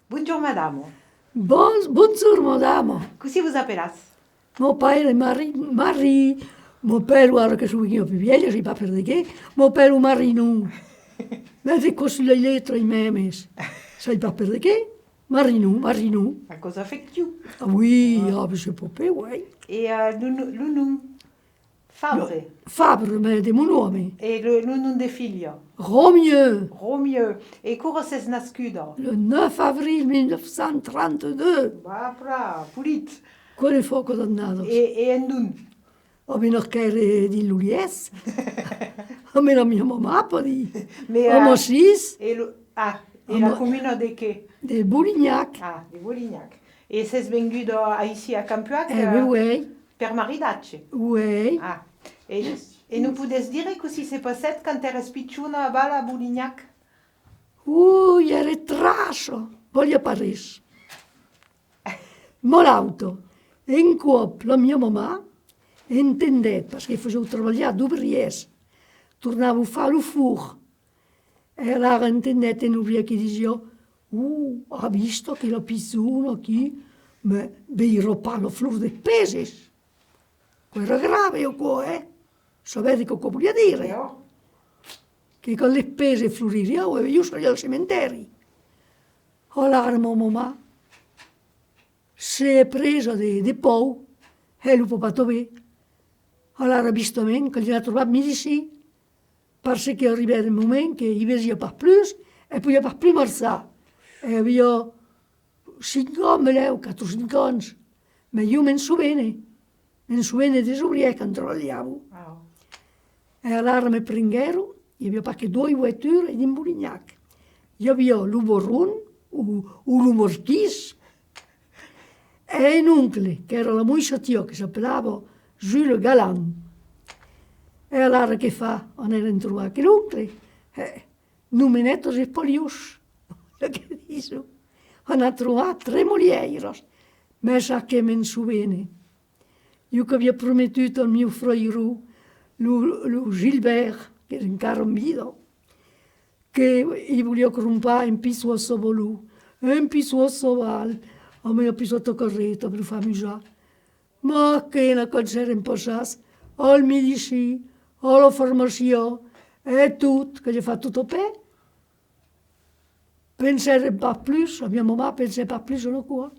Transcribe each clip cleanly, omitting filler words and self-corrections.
Bonjour madame. Bonjour, madame. Così vous appelez? Mon père est Marie. Mon père, guarda che sono io più vieglio, si fa per di che. Mon père è Marino. Ma di così le lettere in memes. Sai pas per di che? Marino. À cause affectue. Ah oui, ah, je sais pas, oui. Et le nom Fabre. Fabre, mais de mon nome. Et le nom des filles. Romieux, Romieux. Et comment c'est nascudo? le 9 avril 1932. Bra, pulit. Quale fuoco dannato. Et un nom. Ho meno che di Lulies. Ho meno mia mamma, poi. Mais, Ho sis. et la commune de che? Del Bourignac. Ah, de Bolignac. Et c'est venu ici à Campuac Oui. per maridache. Oui. Ah. Et nous pouvez dire que si c'est passé quand tu eres picciuna a Bolignac? Era traso. Voglio Paris. Molauto. In coop, la mia mamma entendet, perché facevo treballare d'obriers. Tornavo a fare il four. E allora entendet in obria che diceva, ha visto che la piscina qui, ma veiro palo flor de peses. Era grave o qua, Sapete che voglio dire? No. Che con le pese floririo e io sono al cimitero. Allora mia mamma si è presa di pau e lo papà dove. Allora visto me che gli ha trovato medici, parce che arrivava il momento che i vesia pas plus e poi pas plus marçar. E aveva 5 anni o 4-5 anni. Ma io me ne souviene des ouvriers che treballavo. Wow. E allora mi prenderono, hi havia pas che 2 voitures in Bolignac. Hi havia lo Borrun, lo Marquis, e un oncle, che era la moixa tio, che s'appellava Jules Galant. E allora che fa? Anare a trovare quell'oncle. Non mi netto se polius. Che dico? Hanno trovato 3 moglieiros. Ma sa che me ne souviene. Io che avevo promettuto al mio fratello, lo Gilbert, che era encara in vita, che gli volevo comprare un piso a Sovolù, un piso a Soval, a me ho pisato corretto per farmi già. Ma che una cosa era impostata, al medici, alla farmacia, e tutto, che gli fa tutto per. Pensare pas plus, la mia mamma pensava pas plus a quoi.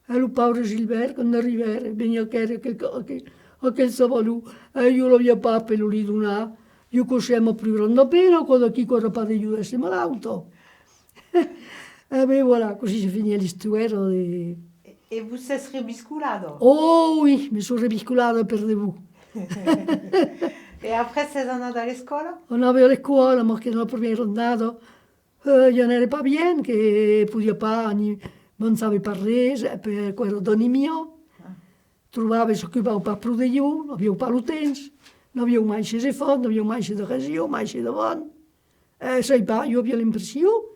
E il povero Gilbert, quando arrivava, veniva a chiedere quel Sovolù, e io lo avevo pas per lui donare. Io cosciamo più grande pena quando chi corre pas di aiutarsi malauto. E beh, voilà, così si finì l'istoria di... Et vous êtes rebisculado? Oh oui, mi sono rebiscolata per di vous. Et après 16 ans dans l'école? On aveva le scuole, ma che nella prima andata, io non ero pas bien, che podia pas, non sapevo parlare, per quello doni mio. Trovava, si occupava pas più di io, non avevo pas il tempo, non avevo mai scesi fuori, non avevo mai scesi regione, mai scesi davanti. E sai pas, io avevo l'impressione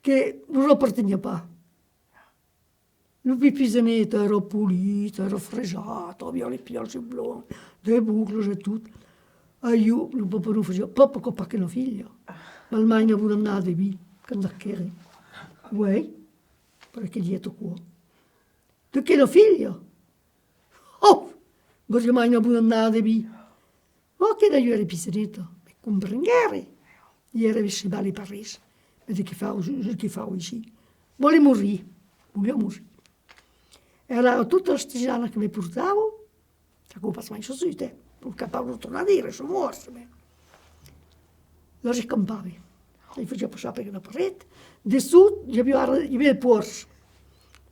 che non apparteneva pas. Il pipisanetto era pulito, era fresato, aveva le piogge blu, le bucle e tutto. E io, il papà non faceva, papà che pacca una figlia. Ma ormai non vuole andare via, quando era. Uè, perché dietro qua. Tu che una figlia? Oh, perché mai non vuole andare via. Ma che da io era pipisanetto? E comprendere. Io era vissuto a Parigi, ma che fa qui? Vuole morire. E allora tutte le settimane che mi portavo, che non passo mai su te, non capace di tornare a dire, sono morto. Lo ricampavi, gli facevo passare per una parete, di su gli avevo il Porsche,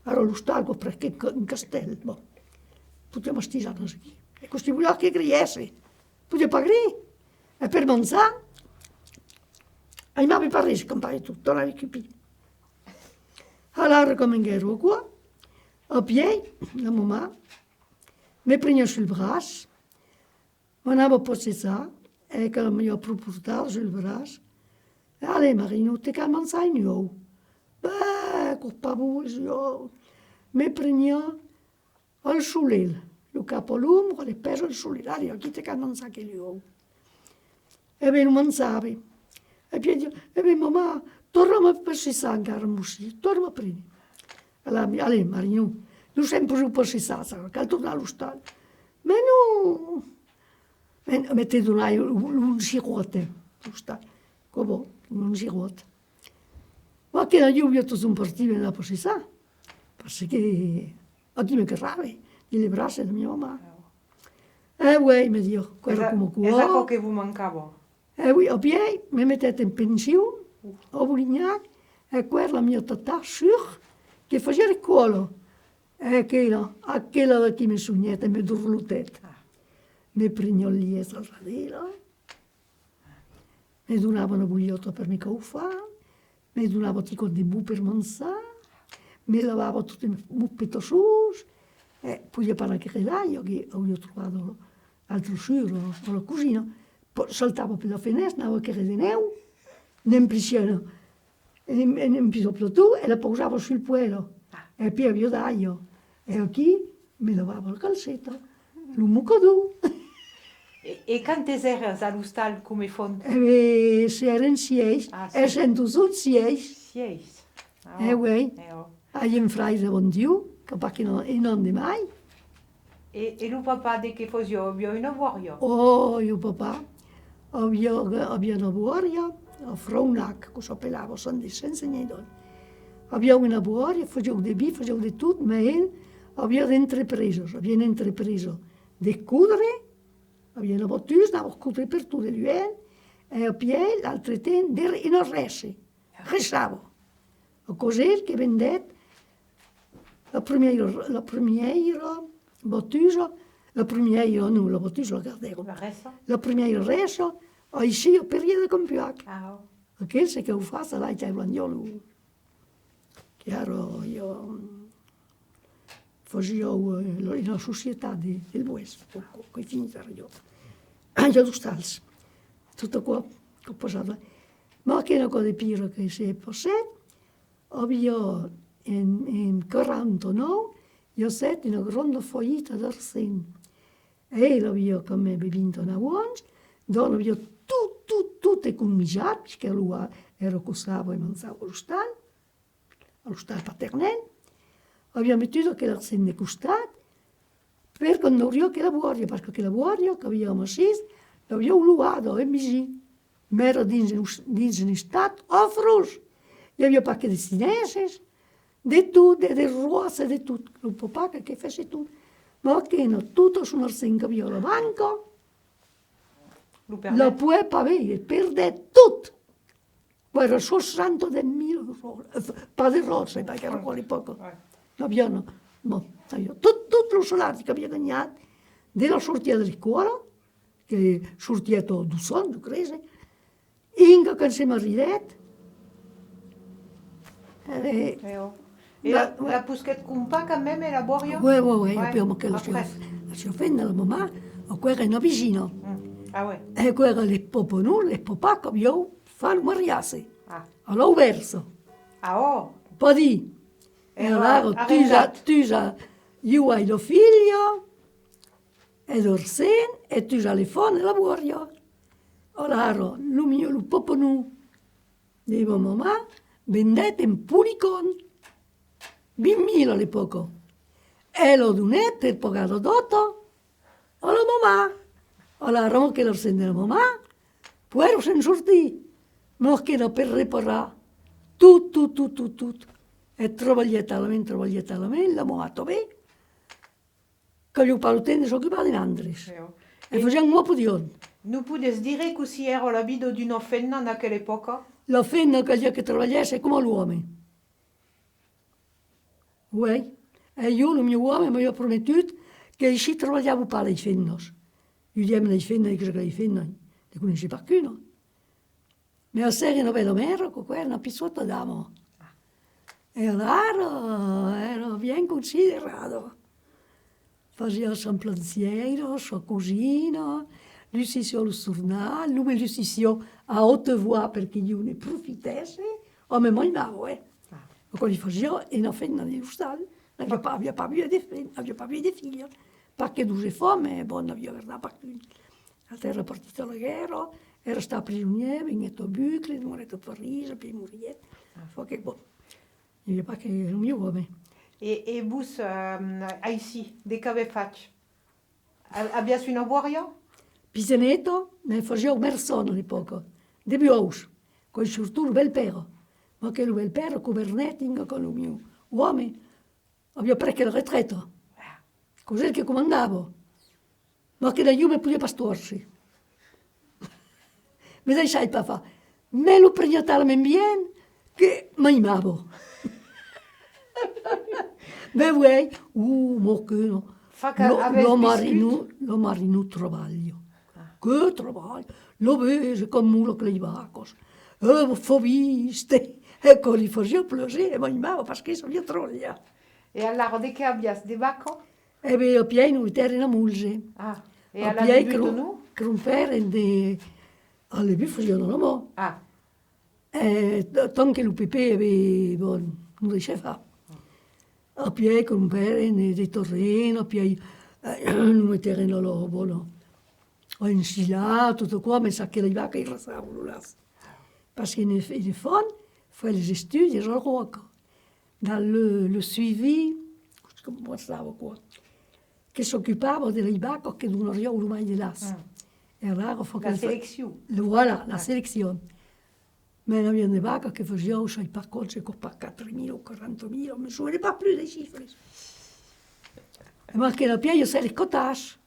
era lo stalco perché in castello, potevamo stisare così. E questi vogliono che griesse, poteva pagare, e per mangiare, e mi avevo parlato, campavi tutto, tornavi qui. Allora come ero qua, a pied, la mamma mi prendeva sul braccio, mi andava a posare, e che mi ha portato sul braccio. E allora Marino, ti calma sai io? Beh, con paura, mi prendeva al solile, il capo all'uomo, le peso al solile, allora chi ti calma sai che io? E beh, non mangiavi. E beh, mamma, torna a passare anche a musì, torna a prendere. Allora, Marino, tu sempre giù per Sissasa, che torna allo stadio. Ma no, mettete un girote, allo stadio, come un girote. Ma che io sono partito da per Sissasa, perché oggi mi grave, le braccia di mia mamma. Oui, mi dico, quello come cuore. Esatto che vi mancava. Oui, a piedi, mi mettete in pensione, a Bulignac, e quella mia tata, sur, che faceva il cuolo. E quella che mi sognava, mi durlutette. Mi prignolì e salvadera, mi donavano bugliotto per mi caufare, mi donavano tipo di bu per mangiare, mi lavavo tutti i muppito su, e poi per anche io che avevo trovato altro suro alla cucina, saltavo per la finestra, avevo che redineu, non prisione, e non piso più tu, e la posavo sul puelo, e poi avevo d'aglio, e qui mi lavavo la calzetta, l'umucodù. E quante ere allo stadio come font? S'eren 6, e sento sunt 6. 6. Oui. Hai un frase bon Dieu, che perché non di mai. E il papà di che faceva? Aveva una voria? Oh, io papà, aveva una voria, a Frounac, che s'appellava, senza niente. Aveva una voria, faceva di bi, faceva di tutto, ma aveva intrapreso di cudere, aveva una bottusa, andava a cudere per tutto lui, e a piedi, l'altro tempo, in arresti, restava. A così che vendette la prima bottusa, la bottusa la guardavo. La prima resa, ici, a periodo compiuto. Perché se che ho fatto, là, c'è l'andiolo. Chiaro, io facevo in società del West, con i figli io. Io lo stals, tutto qua, che ho passato. Ma che è una cosa di più che si è passato, avevo in 49, io ho fatto una grande foglietta d'arsen. E l'avevo con me bevuto una guancia, dove avevo tutto cominciato, perché lui era costavo e mangiavo allo stadio paternale. Abbiamo messo che l'arsen è costato, perché non avevo che la buoria, perché la buoria che avevamo messo, l'avevo luato e misi. Ma era dins un stato affroso. Io avevo pacche di cinesi, di tutto, di rose, di tutto. Il papà che fece tutto. Ma che no, tutto su l'arsen che avevo alla banca, la puoi avere, perde tutto. Guarda, sono santo del mio rose, pas di rose, perché era quelli poco. Abbiamo, tutto lo solare che abbiamo guadagnato, della sortita del cuore, che sortia tutto sonno, crese, Inga che si maridet. E la pusquet compa quand même e la boria? Oui, abbiamo che la sua figlia, la mamma, a quella era vicino. Ah ouais. E quella le poponu, le papà che abbiamo fatto mariarsi. Allora verso. Ah oh. Poi di. E allora tu io hai la figlia, e l'orsen, e tu hai le fone e la boria. Allora, il poponu, dico mamma, vendete in punicon, 20.000 all'epoca. E lo donate per pagare dopo alla mamma. Allora, che lo sente la mamma, poi se ne sortì, ma che era per riparare tutto. E travagliata la mente, la mamma bene, che gli paluteni sono occupati in Andres. E facciamo un po' di ogni. Non potete dire così era la vita di una femmina in quell'epoca? La femmina che travagliasse è come l'uomo. Oui. E io, il mio uomo, mi ha promesso che ci travagliavo per le femmine. Io dicevo le femmine, che le femmine, le conosci per qualcuno. Ma a sera non vedo meno, con quella pizzotta d'amo. E allora era ben considerato. Faceva San Planciero, sua cugina, lui si sul giornale, lui mi si a haute voix perché io ne profittesse, o me mandavo, E quando faceva, e non femmina di stadio, non aveva pas più di figli, perché due fame, non aveva verità per cui. Era partita la guerra, era stata prigioniera, venuta a Bucle, è morita a Parigi, poi morì. Fa che buono. Il mio uomo. E vous, ici, de che vi faccio? Abbiate una buoria? Piseneto, ne facevo persone di poco. De bios, con il surtur bel pero. Ma che lo bel pero, con Bernetting, con il mio uomo, avevo preso il retretto. Cos'è che comandavo? Ma che da io mi potevo pastorsi. Mi dai sai papà, me lo pregnatare bien, che mi amavo. Beh, vuoi? Ma che no. Fa che avete Lo marino travaglio. Che travaglio. Lo vede come mulo che gli vacos. Foviste. Ecco, li faceva piacere, mi amavo perché sono io troglia. E allora, di che abbiate? Di vacco? E beh, a pieno di terra in mulse. Ah, e A alla pieno bevuto nu? crompere di... Alle bi facevano la mo. Ah, Tanto lo pepe aveva... non diceva. A piedi crompere di terreno, a piedi... non mettere la lobo, no. Ho insilato, tutto qua, mi sa che le vacche rasavano là. Parce qu'il est fun, fait les études, et je crois que dans le suivi, come stavo qua, che si occupava delle vacche che non avevano mai di là. E allora, la sélection. Voilà, la sélection. Mais il y a des vacques qui faisaient, je ne sais pas quand, c'est pas 4.000 ou 40.000, je ne me souviens pas plus des chiffres. Ma che la piaia c'est les cottages.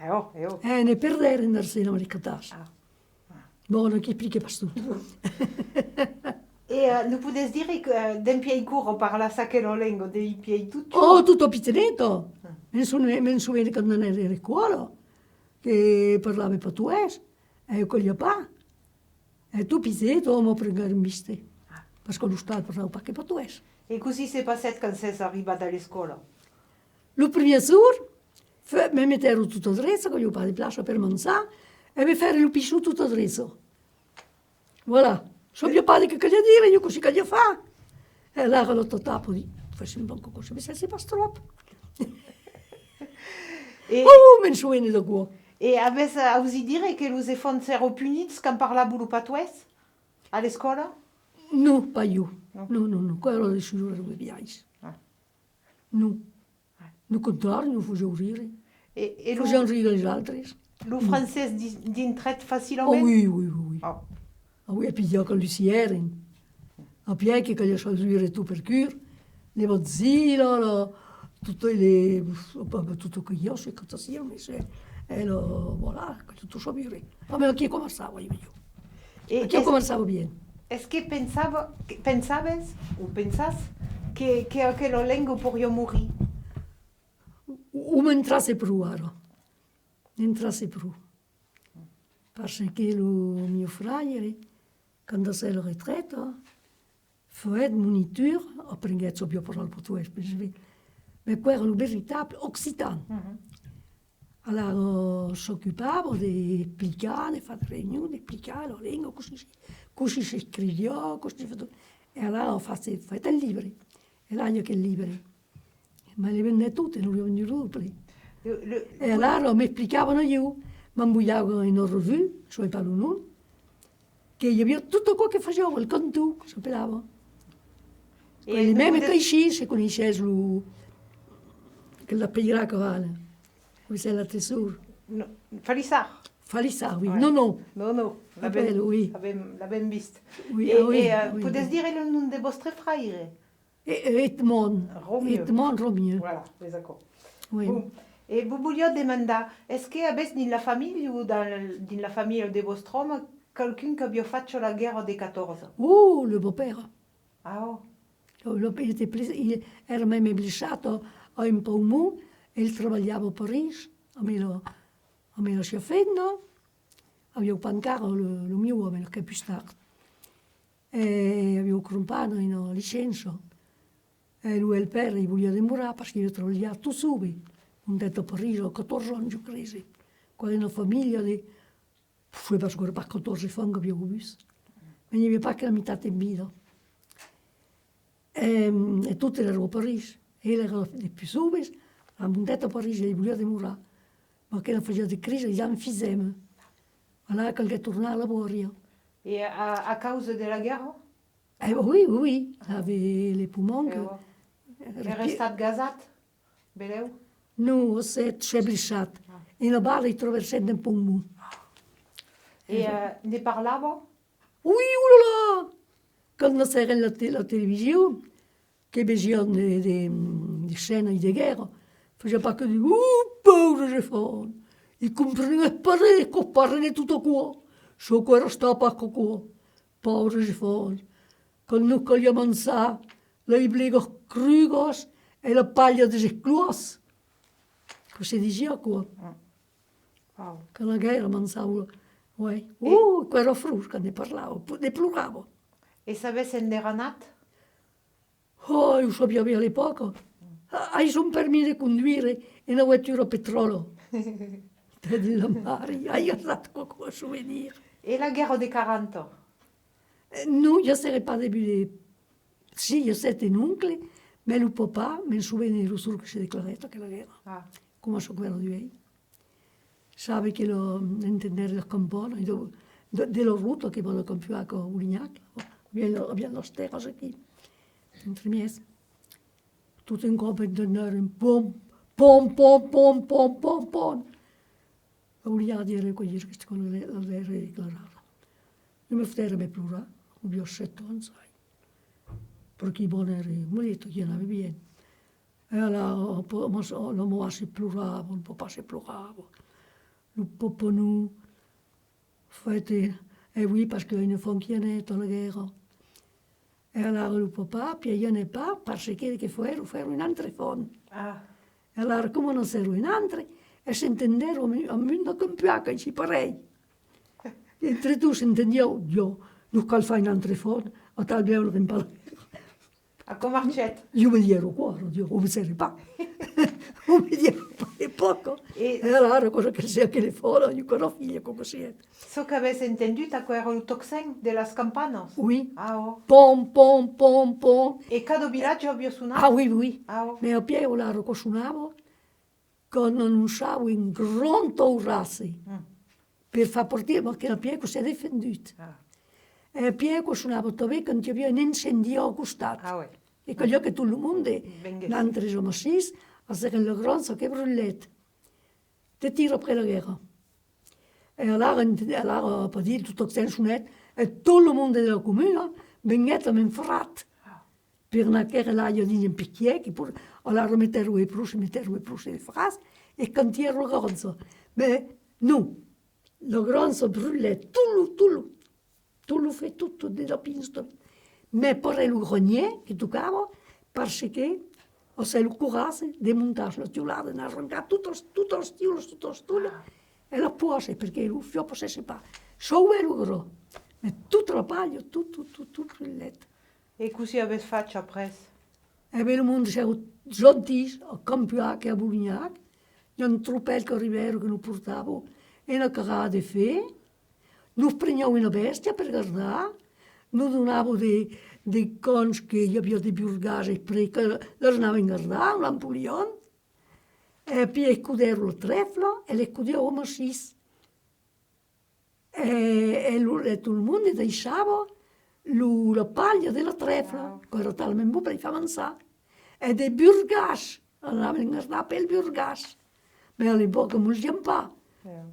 Oh. Ne perdere nel seno les cottages. Ah. Bon, non explique pas tout. E non potete dire che d'un piede corro parla sa che lo lengo dei piedi tutti? Oh, tutto pizzeretto. Me ne souviens quand on était à l'école, che parlava portoghese, e con gli papà. E tu pizzeretto, ma prendere in viste. Perché lo Stato parlava pas che portoghese. E così si è passato quando sei arrivata alla scuola? Le premier jour, mi mettevo tutto dritto, con il padre di piazza per mangiare, e mi fare il pisciù tutto dritto. Voilà. So mio padre che gli dire, io così che gli fa. E allora l'ho tapo di, faccio un banco così, mi sei pas troppo. Me ne souviens da qua. E avete osi dire che los enfants erano puniti quando parlavano lo patois? Alla scuola? No, pas io. No, quello di sicuro era due viaggi. No. No contrario, non facevo ridere. E Facevano ridere gli altri. lo francese d'intret Oh facilmente? oui. Oh. Ah oui, e puis io con l'usiere. A piedi che gli salire tu per cure, le bozzine, tutto che io so che sia, e voilà, tutto so dire. Ma me anche conversavo io. Anche io conversavo bene. Est-ce que pensabas ou pensas que lo lengo podía morir? Non entrasse più, ora. Non entrasse più. Perché il mio fratello, quando si è ritirato, fa moniteur, apprendere a parlare portoghese, ma quello era un véritable occitan. Allora si occupava di applicare, fare riunioni, di applicare la lingua, così si scriveva, e allora faceva i libri, e là che libri. Ma le venne tutte, non le venivano più. E allora mi spiegavano io, mi imbuiavo in una revue, cioè per un che io avevo tutto quello che facevo, il canto, sapeva. E même che ici, si conosceva la pira che vale. Questa è la tesoro. Falissard? Falissard, oui. Ouais. No. Oui. L'abbiamo visto. Potete dire il nome dei vostri fratelli? Edmond Romieux. Voilà, d'accord. Oui. Bon. E vi voglio domandare, est-ce que avete nella famiglia o nella famiglia di vostro uomo qualcuno che abbia fatto la guerra dei 14? Oh, le beau-père. Ah, oh. Il era même blessato a un poumon, e il lavorava a Parigi, a me la sciaffenna, avevo pancato il mio uomo, che è più tardi. E avevo comprato una licenza. E lui e il padre volevano demorare perché io lavoravo tutto subito. Un detto a Parigi, a 14 anni, credo. Quando una famiglia di... Fui per scuola per 14 anni che abbiamo visto. Ma non avevo pas che la metà in vita. E tutti erano a Parigi. E lui era di più subito. Abbiamo detto a Parigi, gli voleva demorare. Ma che la faceva di crisi, gli enfisema. Allora che è tornato a lavorare. E a causa della guerra? Oui. Aveva les poumons Era estat gasat? Vedeu? No, s'è blissat. E la bala hi troba sempre un po' mu. E ne parlava? Ui, oulala! Quando c'era la televisione, che vedevano di scene di guerra, faceva pas che dire, pauvre Stefan, il compreneva parecchio, parlava tutto qua. So che era stato qua, pauvre Stefan. Quando cogliamo mangiare, le blego crugos e la paglia delle cloas. Così diceva qua. Wow. Che la guerra mangiava, ouais. Era frus quando ne parlavo, ne ploravo. E sapessi on era nat? Oh, io sapevo all'epoca. Hai un permesso di condurre in una vettura a petrolio. Te della mare, hai usato qualcosa a souvenir. E la guerra dei 40? Non, je ne serais pas début. Si, je sais un oncle, mais le papa, me souvenir sur che si è declarata che la guerra. Ah. Come so quello di lei. Sabe che lo intendere la campana, della ruta che vanno a campiare con Ulignac. Abbiamo le terre qui. Entre mies. Tutto in coppia intendere un pom, pom, pom, pom, pom, pom, pom. Ulignac dire quelli che con la guerra declarata. Io mi fai me plurare, ho 7 anni, sai. Perché buon era, mi ha detto che non aveva bene. E allora, la mamma si plurava, il papà si plurava. Il papà non, fate, e oui, parce qu'il ne fonctionnait dans la guerre. E allora il papà, puis il n'est pas, parce che fuero in altre fonti. Ah. E allora, come non c'ero in altre, e si intendeva a mondo campiaca, ci parei. Entre tu si intendiamo, io non cal fare in altre fonti, a tal bello che imparare. A Comarcet? Io mi ero qua, io non mi serve pas. Non mi ero pas poco. E allora, cosa che sia che le fuori, io con figlia, come si è. So che avessi intendito che era il toxen delle campanas? Oui. Ah, oh. Pom, pom, pom, pom. E cada villaggio abbia suonato? Ah, oui, oui. Ah, oh. Ma a piedi là che suonavo, con annunciavo in grande urrassi, per far partire, perché a piedi si è difenduto. Ah. E a piedi suonavo dove che non c'era un incendio a costato. Ah, oui. E quello che tutto il mondo, Venga. l'altro giorno assis, a dire le grande che brullette. Te tiro après la guerra. E allora, per dire tutto questo suonet, e tutto il mondo della comune veniva in frat. Per una chiara là, io dico un picchiere, che pure, allora mettevo i prussi di fras, e cantiero la grande. Ma, no, la grande brullette, tutto fait tutto della pinsta. Ma per il grenier, che toccava, parce che ho il coraggio di montare la tiulata, di arrancare tutto lo stile, e la pose, perché il fioppo si separa. So vero gro, ma tutta la paglia, tutto brullette. E così avessi fatto apres? E beh, il mondo si è gentile, a Campiac e a Bourignac, c'è un truppello che arrivava che lo portava in una carrata di fe, lo prendiamo una bestia per guardare, lo donavo dei cons che io avevo di burgasi, perché lo andavo a guardare, un lampulion, e poi chiudevo il treflo e le chiudevo massiccio. E tutto il mondo lasciava la paglia della trefla, che era talmente buona per far avanzare. E dei burgas, andavo a guardare per il burgas. Ma all'epoca non si pas.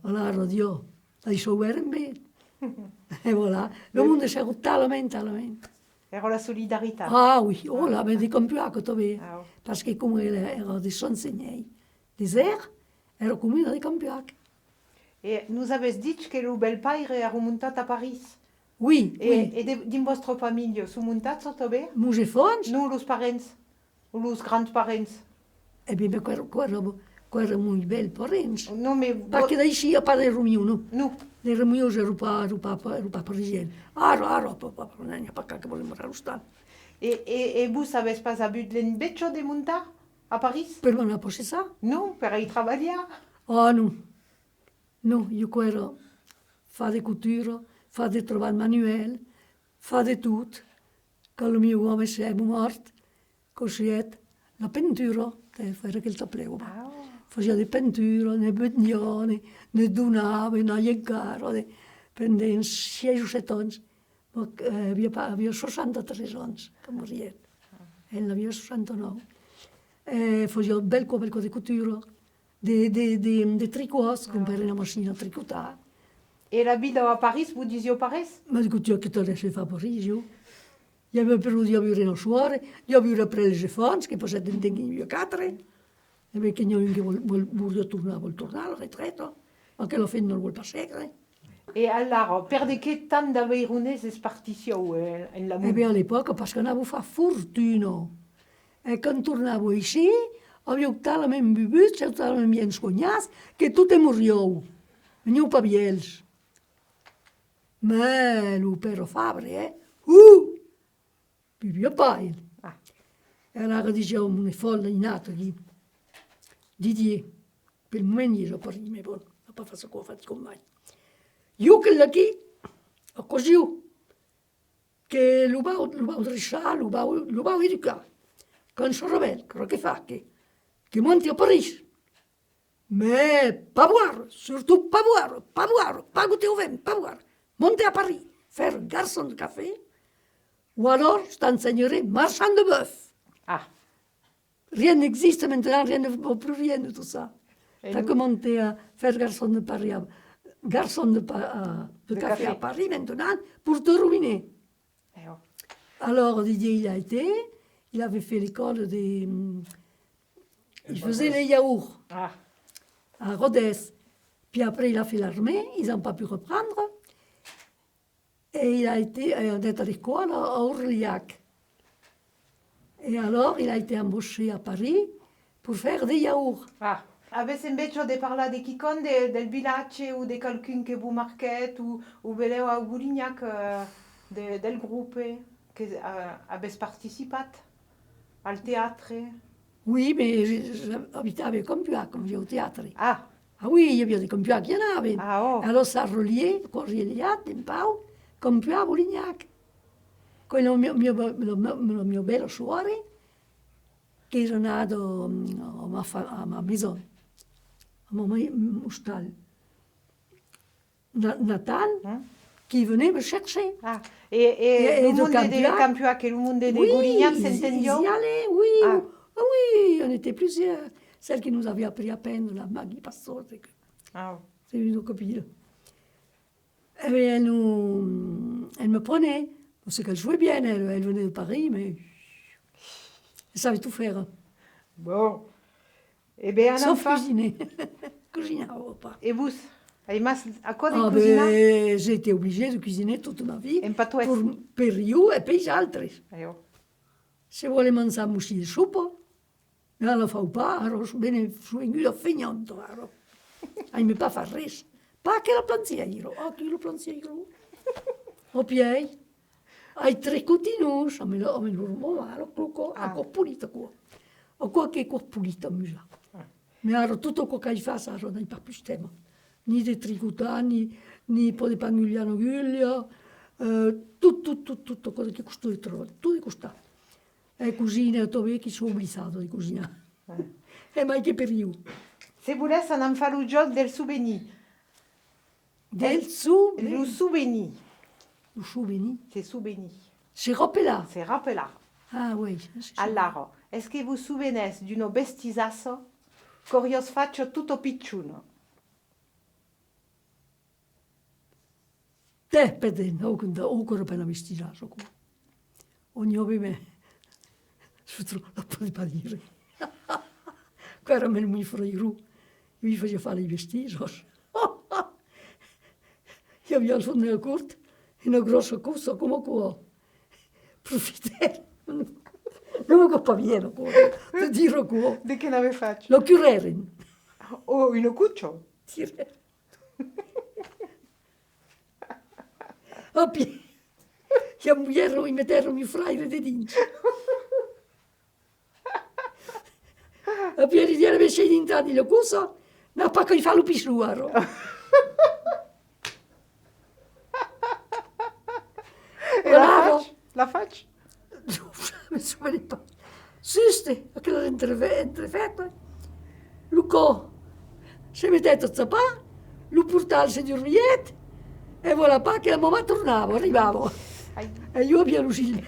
Allora, Dio, lasciavo bene. E voilà, il mondo si è talmente. Era la solidarietà? Ah oui, oh là, mais di Campiac també. Ah, oh. Parce que come era di Sansegnei, desert, era comune di Campiac. E nous avessi dit che il bel padre era montato a Paris? Oui, oui. E din vostra famiglia, sono montati sotto bene? Muje fons? Non los parents, o los grandparents? Eh bien, quello muy bel parents. Non, mais... Perché da ici a parte Romeo, no? No. Le Romeo era pas parisien. Ara, non è pas che volevamo morare lo Stato. E vous avessi pas avuto l'invecchio di montare a Paris? Per me non è ça? No, per ir lavorare? Ah, no. No, io quello fa di cottura, fa di trovare manuel, fa di tutto. Quando il mio uomo si è morto, così è la pittura, era che il tapplevo. Faceva di pittura, ne bignoni, ne donava, ne aiutava, prendeva 6 o 7 anni. Aveva 63 anni che moriva. Elle avait 69. Faisait un bel couple de couture, des tricots, comprer une machine à tricoter. Et la vie à Paris, vous disiez au Paris? Ma couture que tu laissais faire à Paris, io. Io avevo per io avere una suore, io avevo preso le fons, che poi den io quatre, e perché io che vuol tornare al ritretto, anche la fine non vuol passare. Et alors, per de che tant d'avere une spartition in la E beh, all'epoca, parce qu'on avait fait fortuna. E quando tornavo ici, avevo tale même bubut, c'è tale bien scognas, che tutte moriau. Venivo pas biels. Ma lo però Fabre, vivia pas. Ah. E allora dicevo, una folla in nato di Didier, per il momento io per me, non pas fatto cosa fatti con mai. Io che là qui, ho così, che lo bau drisciare, lo bau educare. Quand je reviens, che fa, che monti a Parigi. Mais pas boire, surtout pas boire, pas goûter au vin, pas boire. Monter à Paris, faire garçon de café, ou alors je t'enseignerai marchand de bœuf. Ah. Rien n'existe maintenant, rien ne vaut plus rien de tout ça. T'as commencé à faire garçon de Paris, garçon de café à Paris maintenant pour te ruiner. Alors Didier, il avait fait l'école des... Il faisait les yaourts à Rodez. Puis après, il a fait l'armée, ils n'ont pas pu reprendre. Et il a été à l'école à Orliac. Et alors, il a été embauché à Paris pour faire des yaourts. Ah. Avete invece di parlare di chicon del villaggio o di qualcuno che vous marquet o veleu a Goulignac del gruppo che avete partecipato al teatro? Oui, mais j'habitais avec Compiègne, comme j'ai au théâtre. Ah. Ah oui, il y avait des Compiègne qui en avaient. Ah, oh. Alors ça reliait, un po', Compiègne a Goulignac. Quello mio bello suore, che era nato a ma maison, a mon hostal natal, qui venait me chercher. Ah. Et le monde de Campiac et le monde de Goulignac s'entendió? Ils y allaient, oui. Ah. Ah oui, on était plusieurs. Celle qui nous avait appris à peindre, la Maggie Passot. Ah. C'est une copine. Et bien, elle me prenait. Parce qu'elle jouait bien, elle venait de Paris, mais elle savait tout faire. Bon. Eh bien, sauf cuisiner. Cuisiner, pas. Et vous, à quoi de cuisiner? J'ai été obligée de cuisiner toute ma vie. Pour io e per gli altri. Se vuole mangiare musci di supo, non lo fa pas, bene su in fegnonto. Non pas fa res. Pas che la planziero. Ah, che la planziero. O piei. Ai tre cutinus, a me lo malo, a pulito qua. O qualche qua pulito musa. Ma ero tutto quello che fa, non fa più stemma. Ni di tricutani, ni po' di pangugliano guglia, tutto quello che costruì trovo, tutto di costato. E cucina, dove che sono obbligato di cucinare. E mai che per io. Se volesse non fare il gioco del souvenir. Del souvenir? Le souvenir. Le souvenir? C'est souvenir. C'est rappelé. C'est rappelé. Ah oui. Alors, est-ce que vous souvenez d'une bestisasso che io faccio tutto picciuno? Te, pedin, ook een bijna bestisasso. Ogni ovime. Non puoi pas dire. Qua era mio fratello, mi faceva fare i vestiti. Io avevo il fondo corto e una grossa cosa come qua. Profittare. Non mi fa pieno qua, ti dirò qua. Di che l'aveva fatto? Lo chiudere. Oh, in un cuccio? Dire. A piedi. Io mi metterono mio fratello di dentro. A piedi di avere in tanti le cose, non pa che fa lo pisuaro. La faccio? Non so pas. Juste, aquella entrefetta, Luco si metteva a zappare, lo portava al signor Viet, e voilà pas che la mamma tornava, arrivava. E io abbiamo uscito.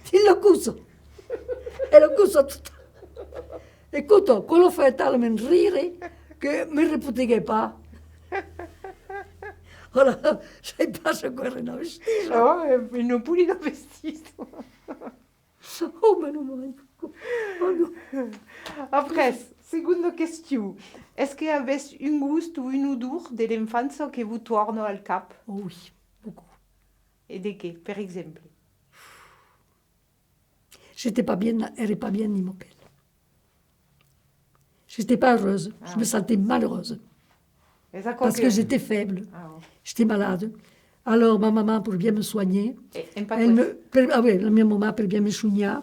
Dillo cuso. Era cosa tutta. Écoute, quello fa talmente rire che mi riputighe pas. Ora, sai passa quella una vestita. Oh, ils n'ont plus de vestito. Oh, meno male. Oh, no. Après, seconde question. Est-ce que avez un gust ou une odeur de l'enfance que vous tourne al cap? Oh oui, beaucoup. Et de quoi, par exemple? J'étais pas bien, elle pas bien ni moquelle. J'étais pas heureuse, je me sentais malheureuse. Et ça, Parce que j'étais faible, Ah, ouais. j'étais malade. Alors ma maman, pour bien me soigner, Et pas elle ah oui, la mia mamma per bien me soigner,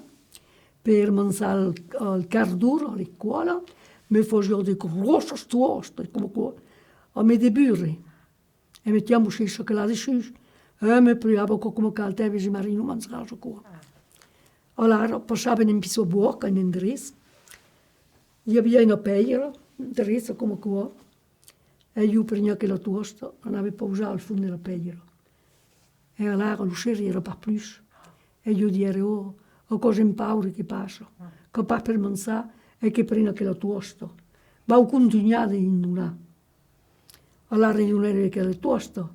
per mangiare il carduro all'scuola, mi faceva dei grossi toast, come qua, a me dei burri. E mettiamo il cioccolato su, e mi provavo come caldo, e marino mangiare qua. Allora, passava in piso buoca, in Andres. Io havia una pera, Andres come qua, e io prendevo quella tosta, non avevo pausare al fondo della pera. E allora l'usciere era pas plus. E io dire, oh, ho cose in paura che passa, che pa per mangiare e che prendo quella tosta. Ma ho continuato in una. Allora io non ero quella tosta.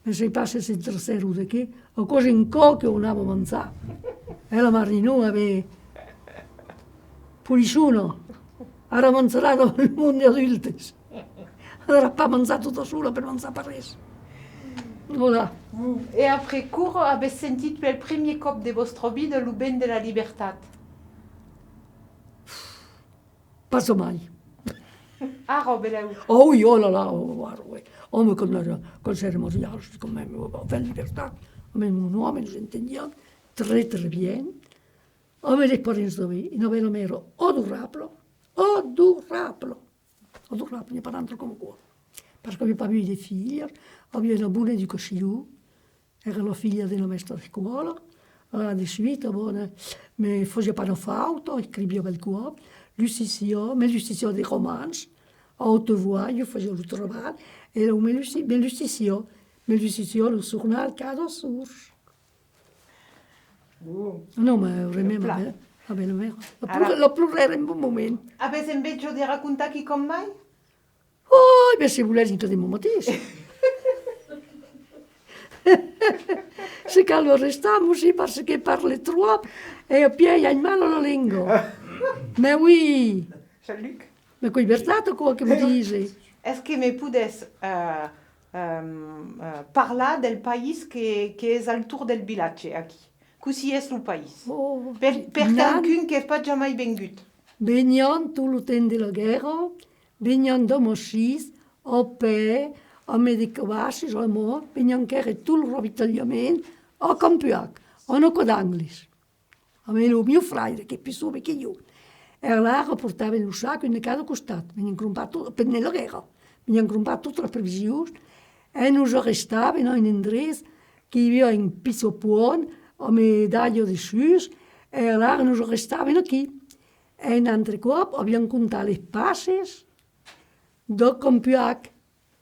E se passa il terzo di che, ho cose in cocco che non avevo mangiato. E la marinò aveva pulisciuno. Era mangiato il mondo adulto. Allora pas mangiato da sola per mangiare per res. Voilà. Et après cours, avez senti le premier cop de votre vie de l'Uben de la Libertad? Pas mai. Ah, robe là où. Oh oui, oh là là, oh, guarda, oui. Oh, mais quand c'est mémorial, c'est quand même, enfin, libertad. Mais mon homme, nous entendions très, très bien. Oh, mais les parents de lui, ils avaient un ero adorable, adorable. Adorable, il n'y a pas d'altro come quoi. Parce que n'aveva pas eu de figlie, aveva una buona educazione, era la figlia della maestra di scuola, allora di suite, mi faceva una foto, scriveva il cuore, l'ustizione dei romanzi, a haute voix, io facevo il lavoro, e l'ustizione il giornale cada giorno. No, ma veramente, va bene, vero. La plurare in un buon momento. Avez invece di raccontare chi con mai? Oh, ben se volete intendere mateix. Se che allora restiamo sì, perché parli troppo e a piedi hai male la lingua. Ma oui, Jean-Luc? ma qui vertato quello che mi dici. Est-ce que me pudes parlar del país que es al tour del village aquí? Così è il país. Oh, Per qualcuno che pas jamais vengut. Vignon, tout le temps de la guerre, vignon de Moschis, au paix, a medicabaixes, a mort, vignon que era tout le ravitagliamento, a Campiac, a no d'Anglis. A me il mio fratello, che è più su che io. E allora portava il sacco in cada costat, venivano grumpato, per nella guerra, venivano grumpato tutte le previsioni, e noi restavamo in Andres, che io in piso buon, a medaglia di sus, e allora noi restavamo qui. E un altre cop abbiamo contato le passes de Campiac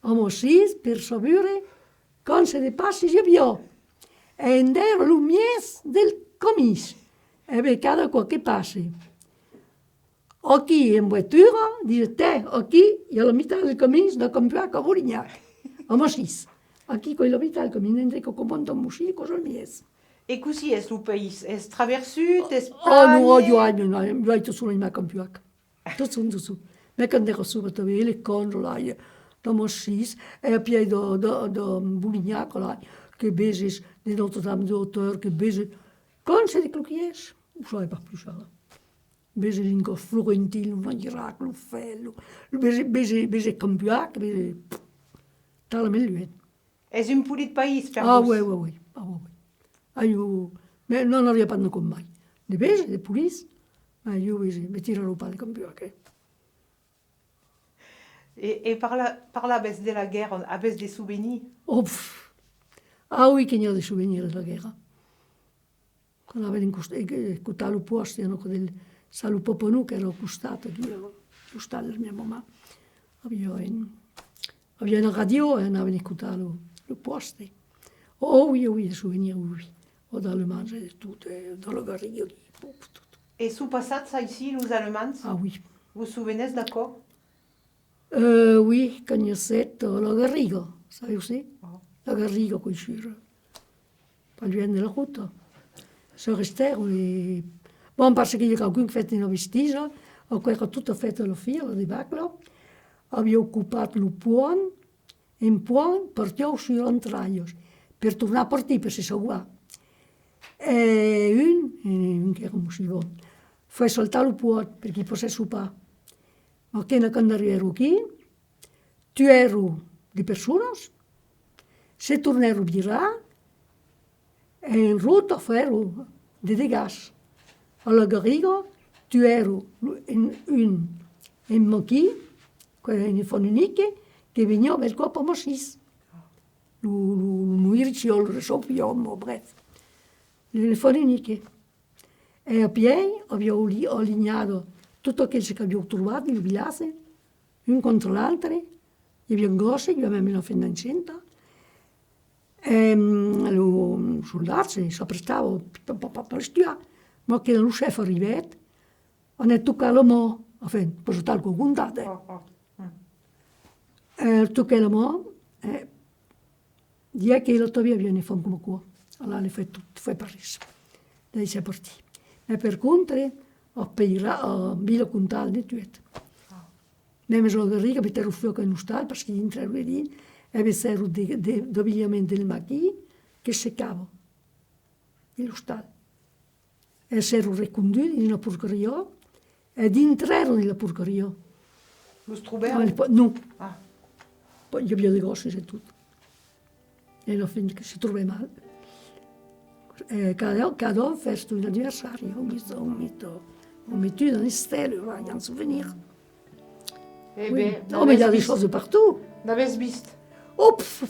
a Mossís per sapere quante de passes hi havia. E era el mes del comís. E bé, cada cop que passe. Aquí en voitura, dice, aquí hi ha la meitat del camí de Campiac a Borinyac, a Mossís. Aquí, quan la meitat del camí, entre que com a Mossís, cosa el mes. Et così è il país? È traversut, è Oh, Spagna? no, io ho solo in Campiac. Tutto su. Ma quando ero subito, le controle, da Mossís, e a piedi da Bolignac, che beses di Notre-Dame d'Auteur, che beses, con di clochiers, non so pas più ça. Beses in Florentino, un Irak, un Fello, beses Campiac, beses, talmente lui. È un pulit país per Ah, vos? oui. Mais non n'avia pas de com mai. De bese, de police, ma io mi tirano pas de Campiac. Et par là, avec de la guerre, avec des souvenirs? Oh, pff. Ah oui, che ne ho dei souvenir della guerra. Quando avevo ascoltato il posto, del Salu Poponu, che ero accostato, accostato alla mia mamma. Avevo una radio e avevo ascoltato il posto. Oh oui, des souvenirs, oui. O dalle mange e tutto, dalla garriga, tutto. Et sous passat, ça ici, les Allemands, Ah oui. vous vous souvenez d'accord? Oui, conhecete la Garriga, sai aussi? Oh. La Garriga, qui c'era. Pas loin de la route. Se restèrent les... Bon, parce qu'il y a quelqu'un qui fait une vestige, o quello tutto fatto alla fila di Baclo, aveva occupato il pont, in pont partiu sui entrailles, per tornar a partir, per se sauvar. E un che era musicò, fa saltare il pont perché potesse sopar. Ma quando arrivèrò qui, tuèrò di persone, se tornèrò a virar, e in rotta fèrò de gas. Alla Garriga, tuèrò un maquis, une fonenique, che veniva del corpo massís. L'uirciol, il sopiom, bref. Le foneniche. E a piedi abbiamo allignato tutto quello che abbiamo trovato nel villaggio, un contro l'altro. Hi havia gossi, hi avevamo una fenda incenta. E i soldati s'apprestavano per studiare. Ma che lo chef è arrivato, hanno toccato la mano, enfin, per stare con contate. Toccato la mano, e dia che la tovia viene fatto come qua. Allora le fai tutto, fai Parigi. Lei si è partita. E per contro, a Villa Contal di tutto. Même la Garriga, perché ero fuoco in stal, perché entravo lì, e c'era d'abbigliamento del maquis che seccava. Nello stal. E s'ero riconduiti nella porcheria, ed entrarono nella porcheria. Vous trouvez? No. Ah. Poi gli abbiamo dei gossi e tutto. E alla fine si trovava male. Cada anno festo un anniversario, on met une stelle, un souvenir. Eh Oui. bien, Non, mais il y a des choses de partout. N'avez-vous visto? Oh, pff,